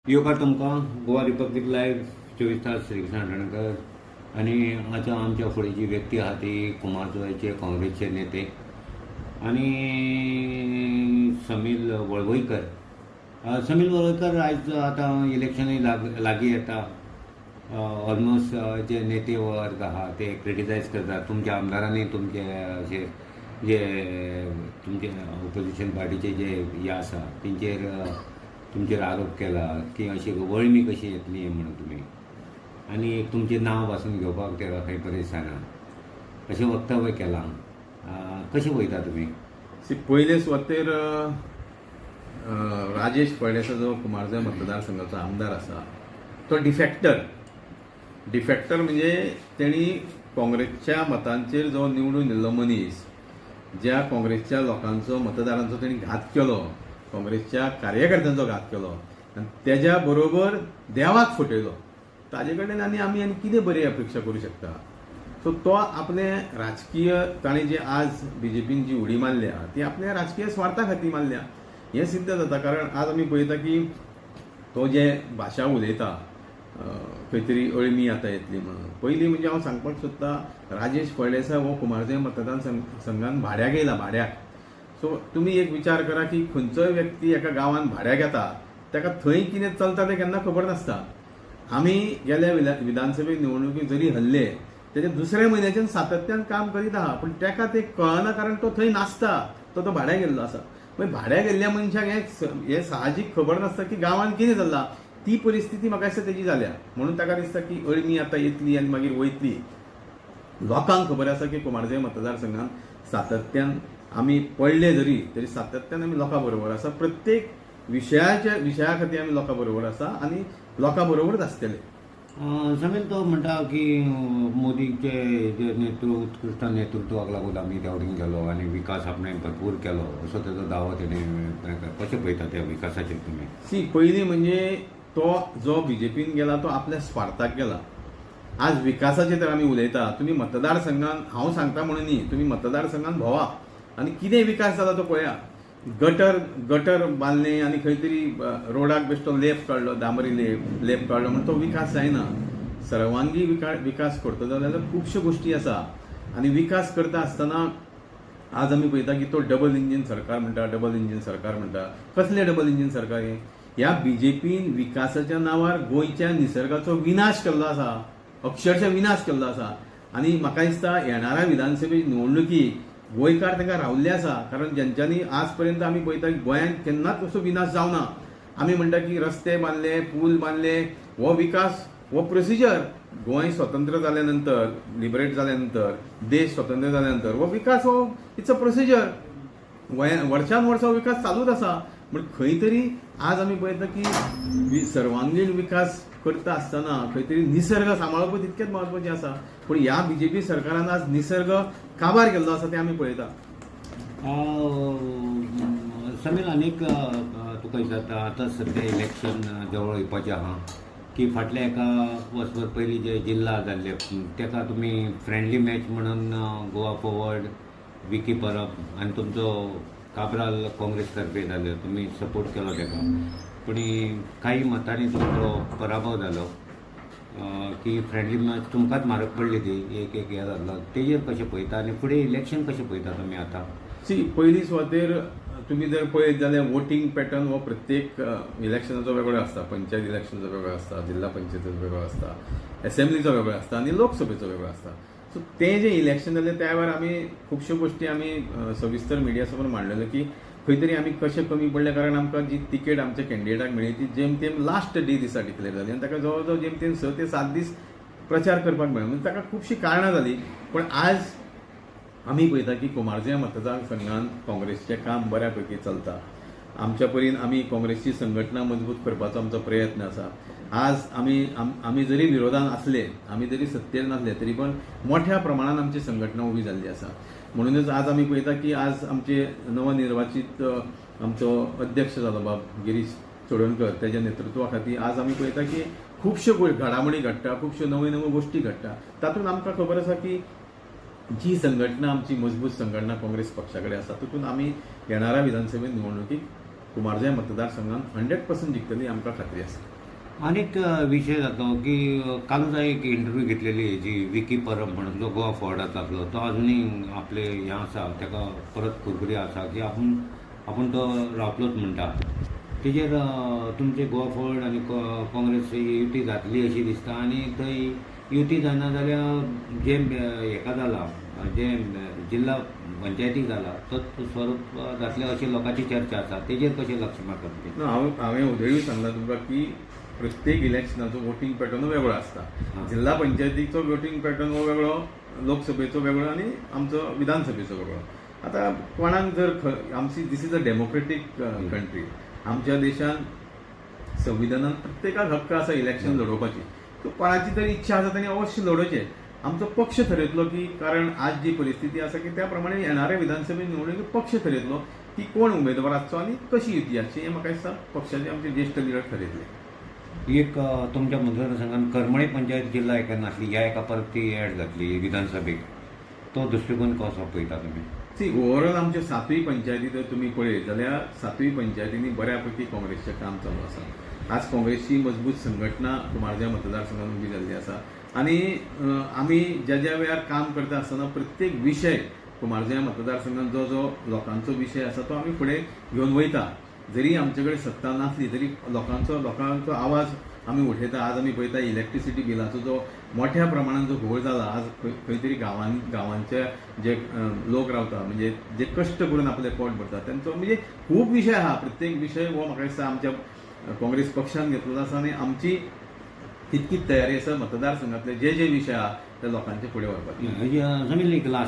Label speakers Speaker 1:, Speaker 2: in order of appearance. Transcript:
Speaker 1: येवकार तुमकां Goa republic live 24 तास श्रीकृष्ण हडणकर आणि आता आमच्या फुडें जी व्यक्ती आहा ती कुमारजुंवाचे काँग्रेसचे नेते आणि समील वळवयकर. समील वळवयकर आयज आतां इलेक्शनूय लागीं येता. ऑलमोस्ट जे नेते वर्ग आहा ते क्रिटिसायज करतात तुमच्या आमदारांनी तुमचे अशे जे तुमचे ऑपोजिशन पार्टीचे जे हे आसा तुमचेर आरोप केला की अशी वळमी कशी येतली म्हणून तुमी आनी एक तुमचें नांव वाचून घेवपाक तेका खंय परेशाना अशें वक्तव्य केलां. कशें पळयता तुमी?
Speaker 2: पयले सुवातेर राजेश फळदेसाय जो कुमारजुंव मतदारसंघाचो आमदार आसा तो डिफेक्टर म्हणजे तेणी काँग्रेसच्या मतांचेर जो निवडून येयल्लो मनीस, ज्या काँग्रेसच्या लोकांचो मतदारांचो तेणी घात केलो, काँग्रेसच्या कार्यकर्त्यांचो घात केलो आनी तेज्या बरोबर देवाक फटयलो, ताजे कडेन आमी कितें बरी अपेक्षा करूं शकता? सो तो आपले राजकीय ताणें जे आज बीजेपीन जी उडी मारल्या ती आपल्या राजकीय स्वार्था खातीर मारल्या हें सिद्ध जाता. कारण आज आमी पळयता की तो जे भाशा उलयता खंय तरी अळमी आतां येतली म्हणून. पयलीं म्हणजे हांव सांगपाक सोदतां, राजेश फळदेसाय हो कुमारजुंव मतदारसंघान भाड्याक येयला, भाड्याक. सो तुमी एक विचार करा की खंयचोय व्यक्ती एका गांवांत भाड्याक येता ताका थंय कितें चलता तें केन्ना खबर नासता. आमी गेल्या विधानसभे निवडणुकीक जरी हरले तेच्या दुसऱ्या म्हयन्याच्यान सातत्यान काम करीत आहा, पूण तेका तें कळना कारण तो थंय नासता, तो भाड्याक गेल्लो आसा. मागीर भाड्याक गेल्ल्या मनशाक हें साहजीक खबर नासता की गांवांत कितें चल्लां. ती परिस्थिती म्हाका दिसता तेजी जाल्या म्हणून ताका दिसता की अळमी आतां येतली आनी मागीर वयतली. लोकांक खबर आसा की कुमारजुंव मतदारसंघान सातत्यान आमी पडले जरी तरी सातत्यान आमी लोकां बरोबर आसा. प्रत्येक विशया खातीर आमी लोकां बरोबर आसा आनी लोकां बरोबरच आसतले.
Speaker 1: समील तो म्हणटा की मोदीचे जे उत्कृष्ट नेतृत्वाक लागून आमी त्या वटेन गेलो आनी विकास आपणें भरपूर केलो असो तेजो दावो तेणें कशें पळयता त्या विकासाचेर तुमी?
Speaker 2: पयलीं म्हणजे तो जो बीजेपीन गेला तो आपल्या स्वार्थाक गेला. आज विकासाचेर तर आमी उलयता, तुमी मतदारसंघान हांव सांगता म्हणून न्ही, तुमी मतदारसंघान भोंवा आनी कितें विकास जाला तो पळया. गटर बांदले आनी खंय तरी रोडाक बेश्टो लेप काडलो, डांबरी लेप काडलो म्हणून तो विकास जायना. सर्वांगी विकास करतलो जाल्यार खुबश्यो गोश्टी आसा आनी विकास करता आसतना आज आमी पळयता की तो डबल इंजीन सरकार म्हणटा. कसलें डबल इंजीन सरकार हें? ह्या बीजेपीन विकासाच्या नांवार गोंयच्या निसर्गाचो विनाश केल्लो आसा, अक्षरशः विनाश केल्लो आसा. आनी म्हाका दिसता येणाऱ्या विधानसभे निवडणुकीक गोंयकार तांकां रावल्ले आसा. कारण जेंच्यांनी आज पर्यंत आमी पळयता की गोंयांत केन्नाच असो विनाश जावना. आमी म्हणटा की रस्ते बांदले, पूल बांदले, हो विकास हो प्रोसिजर. गोंय स्वतंत्र जाल्या नंतर, लिबरेट जाल्या नंतर, देश स्वतंत्र जाल्या नंतर हो विकास हो इट्स अ प्रोसिजर. वर्सान वर्स हो विकास चालूच आसा. पूण खंय तरी आज आमी पळयता की सर्वांगीण विकास करता आसतना खंय तरी निसर्ग सांबाळप तितकेच म्हत्वाचें आसा. पूण ह्या बीजेपी सरकारान आज निसर्ग काबार केल्लो आसा तें आमी पळयता.
Speaker 1: समील आनीक तुका दिसता आतां सद्या इलेक्शन जवळ येवपाचें आहा की फाटल्या एका वर्सभर पयलीं जे जिल्ला जाल्ले तेका तुमी फ्रेंडली मॅच म्हणून गोवा फॉरवर्ड, विकी परब आनी तुमचो काब्राल काँग्रेस तर्फे जाल्लो तुमी सपोर्ट केलो तेका, पूण काही मतांनी तुमचो पराभव जालो की फ्रेंडली मॅच तुमकांच म्हारग पडली ती एक हें जाल्लो. तेजेर कशें पळयता आनी फुडें इलेक्शन कशें पळयता तुमी आतां?
Speaker 2: पयलीं सुवातेर तुमी जर पळयत जाल्यार वोटींग पॅटर्न हो प्रत्येक इलेक्शनाचो वेगळो आसता. पंचायत इलेक्शनाचो वेगळो आसता, जिल्हा पंचायतीचो वेगळो आसता, असेंब्लीचो वेगळो आसता आनी लोकसभेचो वेगळो आसता. सो तें जें इलेक्शन जालें त्या वेळार आमी खुबश्यो गोश्टी आमी सविस्तर मिडिया समोर मांडलेल्यो की खंय तरी आमी कशें कमी पडले कारण आमकां जी तिकेट आमच्या कॅन्डिडेटाक मेळ्ळी ती जेम तेम लास्ट डे दिसा डिक्लेअर जाली आनी ताका जवळ जवळ जेम तेम 6 ते 7 दीस प्रचार करपाक मेळ्ळो. म्हणजे ताका खुबशीं कारणां जालीं. पूण आज आमी पळयता की कुमारजुंव मतदारसंघान काँग्रेसचें काम बऱ्या पैकी चलता. आमच्या परीन आमी काँग्रेसची संघटना मजबूत करपाचो आमचो प्रयत्न आसा. आज आमी जरी विरोधान आसले, आमी जरी सत्तेर नासले तरी पण मोठ्या प्रमाणान आमची संघटना उबी जाल्ली आसा. म्हणूनच आज आमी पळयता की आज आमचे नवनिर्वाचित आमचो अध्यक्ष जालो बाब गिरीश चोडणकर तेज्या नेतृत्वा खातीर आज आमी पळयता की खुबश्यो घडामोडी घडटा, खुबश्यो नव्यो गोश्टी घडटा. तातूंत आमकां खबर आसा की जी संघटना आमची मजबूत संघटना काँग्रेस पक्षा कडेन आसा तितून आमी येणाऱ्या विधानसभे निवडणुकीक कुमारजुंव मतदारसंघान 100% जिखतली आमकां खात्री आसा.
Speaker 1: अनेक विषय जातो की कालच एक इंटरव्यू घेतलेली आहे जी विकी परब म्हणून जो गोवा फॉर्डांतलो तो अजुनूय आपले हें आसा ताका परत कुरकुरी आसा की आपूण तो रावतलोच म्हणटा तेजेर तुमचे गोवा फॉर्ड आनी काँग्रेस युती जातली अशी दिसता आनी थंय युती जायना जाल्यार जे हेका जाला जे जिल्हा पंचायतीक जाला तोच स्वरूप जातले अशी लोकांची चर्चा आसा तेजेर कशें लक्ष मारता
Speaker 2: ना हांवें उदयू सांगला तुमकां की प्रत्येक इलेक्शनाचो वोटींग पॅटर्न वेगळो आसता जिल्हा पंचायतीचो वोटींग पॅटर्न हो वेगळो लोकसभेचो वेगळो आनी आमचो विधानसभेचो वेगळो आतां कोणाक जर आमची this is a democratic country आमच्या देशान संविधानान प्रत्येकाक हक्क आसा इलेक्शन लडोवपाची सो कोणाची तरी इच्छा आसा ताणी अवश्य लडोवचें आमचो पक्ष ठरयतलो की कारण आज जी परिस्थिती आसा की त्या प्रमाणे येणाऱ्या विधानसभे निवडणुकीत पक्ष ठरयतलो की कोण उमेदवार आसचो आनी कशी युती आसची हें म्हाका दिसता पक्षाचे आमचे ज्येश्ठ लिडर ठरयतले
Speaker 1: एक तुमच्या मतदारसंघात करमळे पंचायत जिल्हा एका नासली ह्या एका परत ती एड जातली विधानसभेक तो दृश्टिकोन कसो पळयता तुमी
Speaker 2: सी ओवरऑल आमचे 7य पंचायती जर तुमी पळयत जाल्यार 7य पंचायतींनी बऱ्यापैकी काँग्रेसचें काम चालू आसा आज काँग्रेसची मजबूत संघटना कुमारजुंव मतदारसंघात उबी जाल्ली आसा आनी आमी ज्या वेळार काम करता आसतना प्रत्येक विशय कुमारजुंव मतदारसंघात जो लोकांचो विशय आसा तो आमी फुडें घेवन वयता जरी आमचे कडेन सत्ता नासली तरी लोकांचो आवाज आमी उठयता आज आमी पळयता इलेक्ट्रिसिटी बिलाचो जो मोठ्या प्रमाणात जो घोळ जाला आज खंय तरी गांवांचे जे लोक रावता म्हणजे जे कश्ट करून आपले पोट भरतात तांचो म्हणजे खूब विशय आहा प्रत्येक विशय हो म्हाका दिसता आमच्या काँग्रेस पक्षान घेतलेलो आसा आनी आमची तितकीच तयारी आसा मतदारसंघातले जे विशय आहा ते लोकांचे फुडें व्हरपाची
Speaker 1: जमीन लास्ट